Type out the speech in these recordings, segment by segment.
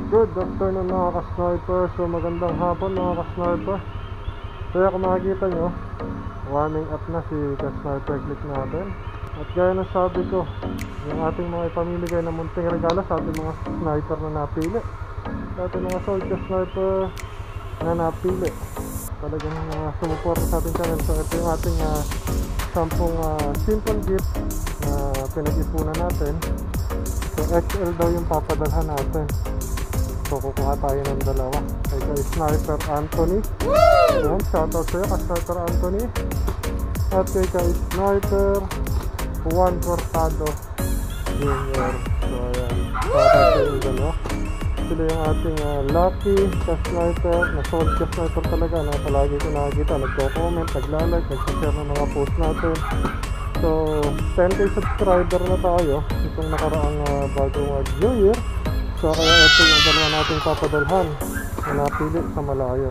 Good afternoon mga ka-sniper. So magandang hapon mga ka-sniper. Kaya kung makikita nyo, warming up na si ka-sniper click natin. At gaya ng sabi ko, yung ating mga ipamimigay na munting regalo sa ating mga sniper na napili, sa ating mga solid ka-sniper na napili, talagang sumuporta sa ating channel. So ito yung ating 10 simple gift na pinag-ipunan natin. So XL daw yung papadalhan natin. So kukuha tayo ng dalawa kay Sniper Anthony. Ayan, shoutout sa'yo ka-Sniper Anthony. At kay Sniper Juan Cortado Jr. So ayan, shoutout sa'yo yung dalawa. Sila yung ating lucky ka-sniper na solid ka-sniper talaga na palagi ko nakikita, nagko-comment, nagla-like, nag-share ng mga post natin. So 10k subscriber na tayo itong nakaraang bagong New Year. So kaya ito yung dalawa nating papadalhan na napili sa malayo.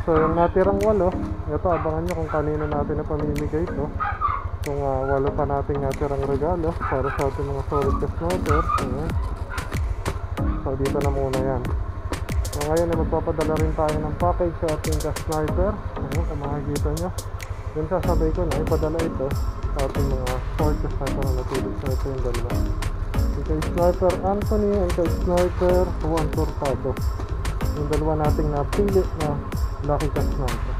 So yung natirang 8, ito abangan nyo kung kanino natin na pamimigay ito. Itong 8 pa nating natirang regalo para sa ating mga solid ka-sniper. So dito na muna yan. So ngayon ay magpapadala rin tayo ng package sa ating ka-sniper. Ayan, kung makikita nyo, yun sasabay ko na ipadala ito sa ating mga solid ka-sniper na napili. So ito yung dalawa, kay Sniper Anthony and kay Sniper Juan Cortado, yung dalawa nating napili na lucky ka-sniper.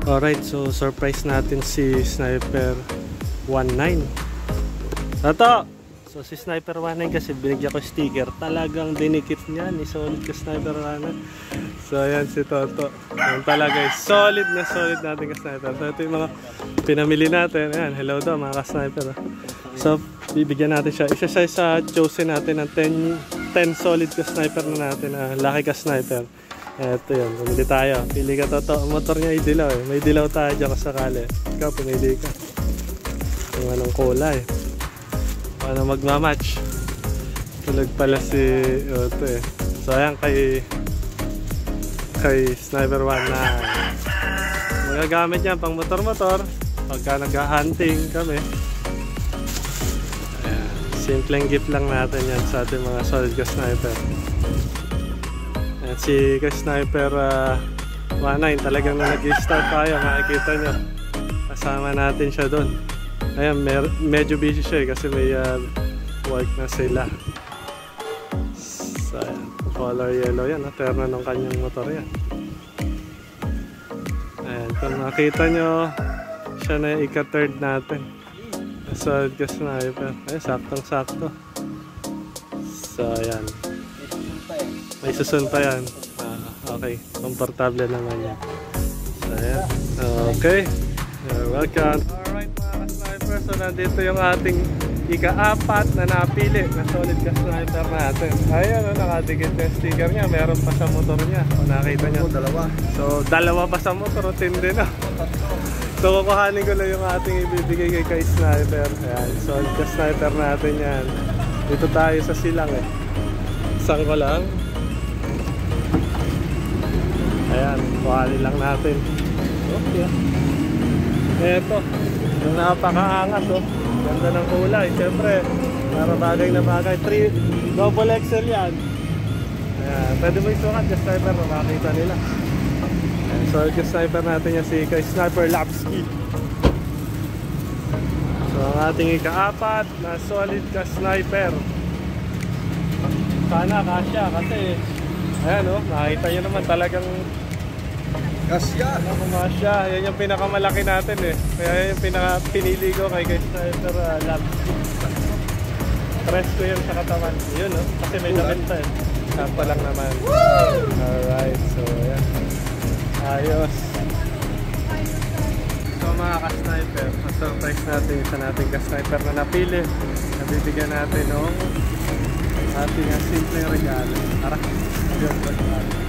Alright, so surprise natin si Sniper 19. Tato! So si Sniper 19 kasi binigyan ko sticker, talagang dinikit niya ni solid ka-sniper 19. So ayan si Toto, yung talaga solid natin ka-sniper. So ito yung mga pinamili natin. Ayan, hello daw mga ka-sniper. So bibigyan natin siya, isa siya sa chosen natin ng 10 solid ka-sniper na natin na lucky ka-sniper. Ito yun, pumili tayo. Pili ka Toto, motor niya idilaw eh. May dilaw tayo dyan kasakali. Ikaw pumili ka kung anong kulay, paano magmamatch. Tulog pala si Otto eh. So ayan kay Sniper 1 na magagamit yan pang motor-motor pagka nag-hunting kami. Ayan, simpleng gift lang natin yan sa ating mga solid ka-sniper. Ayan, si ka-sniper 19 talagang nag-start tayo, makikita nyo kasama natin siya doon. Ayan, medyo busy siya eh, kasi may work na sila. So ayan, color yellow yan, terno ng kanyang motor yan. Ayan, kung makita nyo, siya na yung ika-third natin. Solid ka-sniper. Ayan, saktong-sakto. So ayan, may susun pa yan. Okay, komportable naman yan. So ayan, okay, you're welcome. Alright mga ka-sniper, so nandito yung ating ika-4 na napili na solid ka-sniper natin. Ayan, nakadikit yung sticker niya, meron pa sa motor niya. Kung nakita niyo, dalawa. So dalawa pa sa motor, tindi na. So kukuhanin ko lang yung ating ibibigay kay sniper. Ayan, solid ka-sniper natin yan. Dito tayo sa silang eh. Isang ko lang. Ayan, kuhanin lang natin. Okay. Eto, yung napakaangas oh. Ganda ng kulay. Siyempre, para bagay na bagay. 3 double XL yan. Ayan, pwede mo isukat yung sniper na makita nila. Ayan, so yung sniper natin yan si Sniper Lapski. So ang ating ika-4 na solid ka-sniper. Sana kasya kasi ayan oh, nakita nyo naman talagang kasya. Kasya, yan yung pinakamalaki natin eh. Kaya yung pinili ko kay Sniper Lapski. Press ko yun sa katawan. Yun oh, kasi may nabenta eh. Sampa lang naman. Alright, so yan. Ayos. So mga ka-sniper, surprise natin isa natin ka-sniper na napili. Nabibigyan natin ng ating simple regalo. Tara, yun ba natin.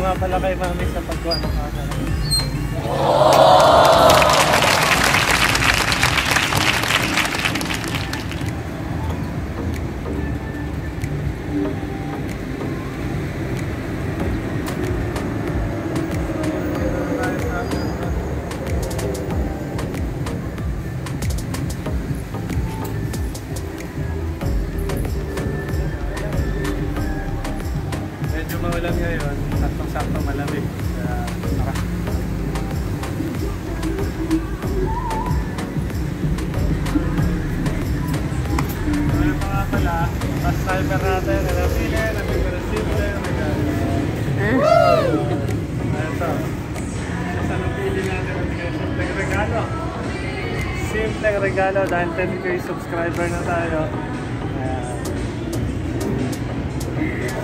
Nga pala kay mami sa pagkuha ng camera. simpleng regalo dahil 10K subscriber na tayo. Ayan.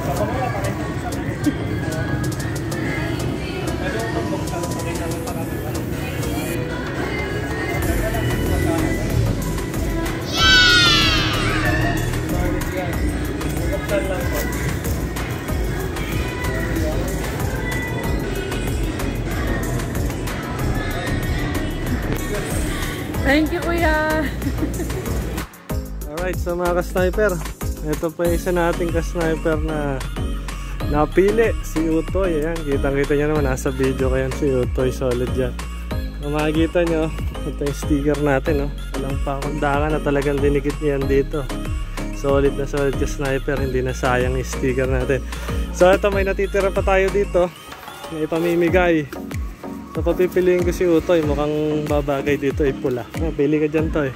Sa mga pakibuksan na ito. Pwede mo pagbuksan, pakita mo pa kami. Buksan lang po. Thank you, kuya. Alright, so mga ka-sniper, ito po yung isa nating ka-sniper na napili, si Utoy. Ayan, kitang-kita nyo naman, nasa video kayan si Utoy, solid yan. Kung makikita nyo, ito yung sticker natin, no? Walang pakundangan na talagang dinikit niyan dito. Solid na solid ka-sniper, hindi na sayang yung sticker natin. So ito, may natitira pa tayo dito na ipamimigay. So papipiliin ko si Utoy, mukhang babagay dito ay pula. Pili ka dyan, Toy.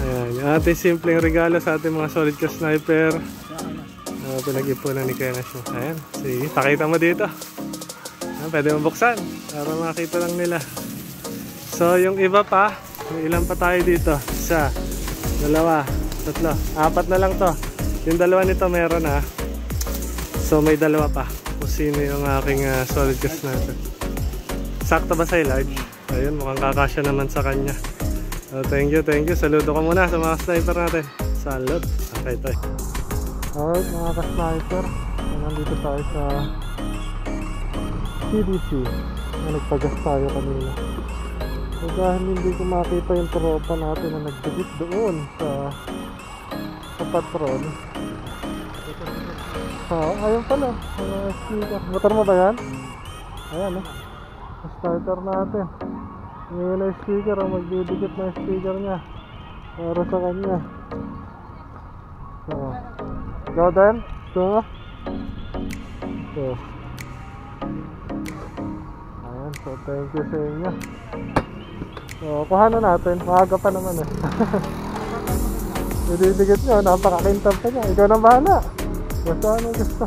Ayan, yung ating simpleng regalo sa ating mga solid ka-sniper. Pinag-ipunan ni Kenneth. Ayan, sige, pakita mo dito. Ayan, pwede mo buksan para makita lang nila. So yung iba pa, may ilan pa tayo dito? Isa, dalawa, tatlo, apat na lang to. Yung dalawa nito meron na. So may dalawa pa kung sino yung aking solid ka-sniper. Sakto ba sa'yo, large? Ayun, mukhang kakasya naman sa kanya. So, thank you. Saludo ka muna sa mga sniper natin. Salud. Okay, tayo. Alright, mga ka-sniper. Nandito tayo sa CDC na nagpagas tayo kanina. So, dahil hindi ko makita yung tropa natin na nagdikit doon sa patrol. Ayun pala. Motor mo ba yan? Ayan, eh. Starter natin. Ngayon na yung sticker, magdidikit na yung sticker niya para sa kanya. So, go then. So, ayan, so thank you sa inyo. So, kuha na natin. Maaga pa naman eh. Didikit nyo, napakakintab pa niya. Ikaw na bahala. Basta ano gusto.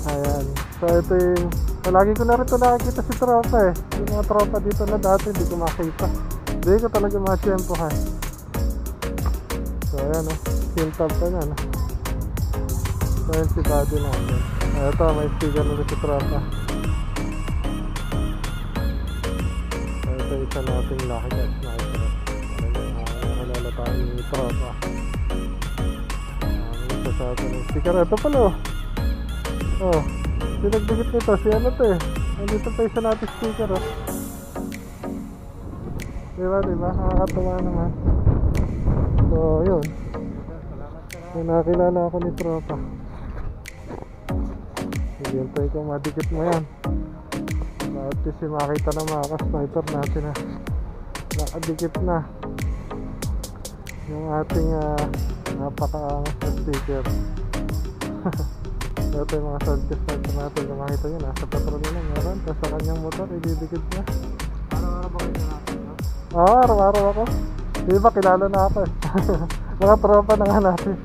Ayan. So, ito yung lagi ko na rin ito nakikita si tropa eh. Yung mga tropa dito na dati hindi ko makita. Hindi ko talaga ma-tiyempohan. So ayan o, kintab pa na. So ayan si body natin. Ito may sticker na rin si tropa. So ito isa nating lucky cat sniper. Nakalala tayo ni tropa. Ito sa atin yung sticker. Ito pala o. Oh, pinagdikit nito, si ano to eh. Nandito pa isa natin sticker oh. Diba? Nakakatawa naman. So, yun. So, nakakilala ako ni tropa. Hintay ko madikit mo yan. At least makita na mga ka-sniper natin na nakadikit na yung ating napaka-angas na sticker. Ito yung mga soundcast natin kung makita nyo, nasa patrol nila meron, tapos sa kanyang motor, ididikit niya. Araw-araw ba kayo natin, no? Oo, araw-araw ako. Di ba, kilala na ako eh. Mga tropa na nga natin.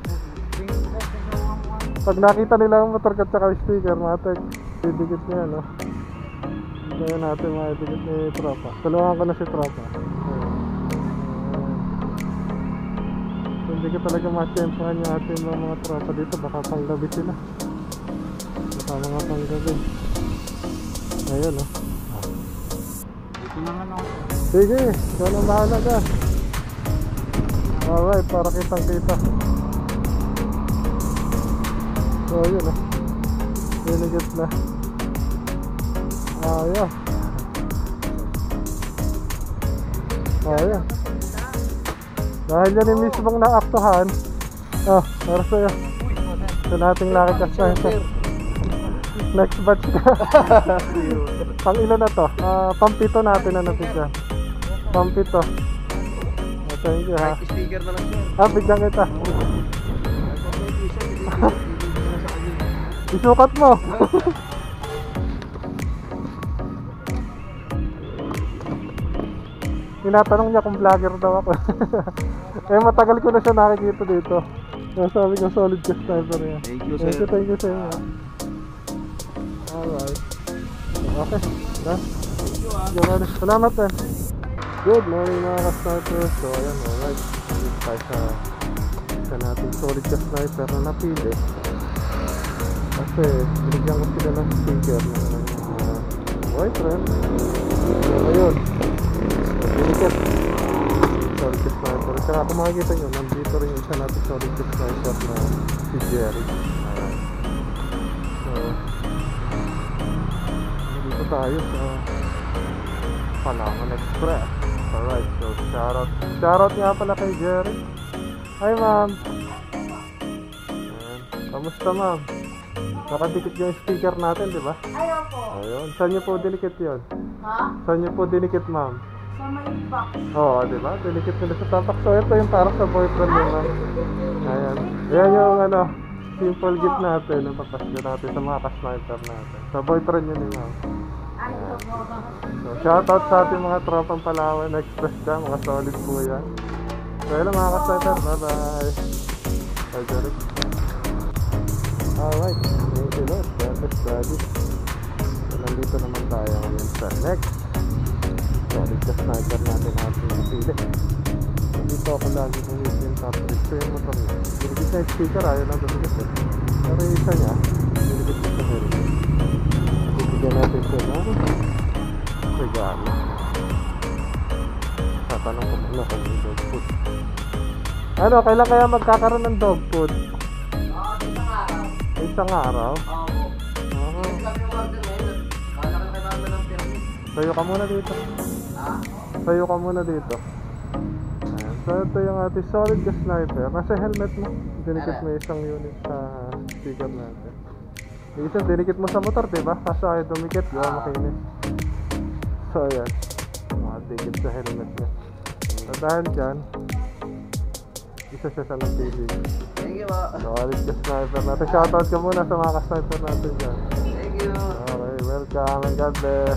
Pag nakita nila ang motor at saka sticker, matek, ididikit niya, no? Kaya natin makidikit ni tropa. Tulungan ko na si tropa. Hindi ko talaga ma-tempohan yung ating mga tropa dito, baka panggabi sila. Mga panggabi. Ayun o. Sige, ikaw na bahala ka. Alright, para kitang kita. So yun o. Binigit na. Ayun. Ayun. Dahil yan yung mismong naaktuhan. Oh, para sa'yo. Ito nating laki ka. Next batch ka. Pang ilan na to? Pampito natin na napita. Pampito. Thank you ha. Sticker na lang yan. Bigyan kita. Isukat mo. Tinatanong niya kung vlogger daw ako. Eh matagal ko na siya nakikita dito. Kaya sabi ko solid ka sniper yan. Thank you sir. Thank you sa inyo. Alright. Okay. Done. Salamat eh. Good morning mga ka-sniper. So ayan, alright. Dito tayo sa isa nating solid ka-sniper na napili. Kasi binigyan ko sila ng sticker ng boyfriend. So ayun, dinikit solid ka-sniper. Kaya kung makikita nyo, nandito rin isa nating solid ka-sniper na si Jerry. Alright. So dito tayo sa Palangan Express. Alright, so shoutout nga pala kay Jerry. Hi ma'am. Ayan. Kamusta ma'am? Nakadikit yung sticker natin, di ba? Ayaw po. Ayun. Saan niyo po dinikit yun? Ha? Saan niyo po dinikit ma'am? Sa may box. Oo, di ba? Dinikit nila sa tapak. So ito yung para sa boyfriend mo ma'am. Ayan. Ayan yung simple gift natin. Ang papasko natin sa mga ka-sniper natin. Sa boyfriend nyo ni ma'am. Ayaw po. So, shoutout sa ating mga tropang Palawan Express dyan, mga solid po yan. So, hello mga ka-sniper, bye-bye. Bye, Jerry. Alright, thank you Lord, that's daddy. So, nandito naman tayo ngayon sa next solid ka-sniper natin ating napili. So, dito ako lagi bumili yung top 3. So, yung motor niya, binigit na yung sticker, ayaw lang bumigit eh. Pero yung isa niya, binigit na sa helmet. Bibigyan natin siya na regalo. Tatanong ko muna kung yung dog food. Ano, kailan kaya magkakaroon ng dog food? Isang araw. Isang araw? Oo. Oo. Kami yung order ngayon. Kala ka naman ng permit. Sayo ka muna dito. Ha? Sayo ka muna dito. Ayan. So ito yung ating solid ka sniper. Nasa helmet mo. Dinikit mo isang unit sa sticker natin. Yung isang dinikit mo sa motor, diba? Kaso ay dumikit, gawa makinis. So ayan, dikit sa helmet niya. At dahil dyan, isa siya sa napili. Thank you po. Solid ka sniper natin. Shoutout ka muna sa mga ka-sniper natin dyan. Thank you. Okay, welcome and God bless.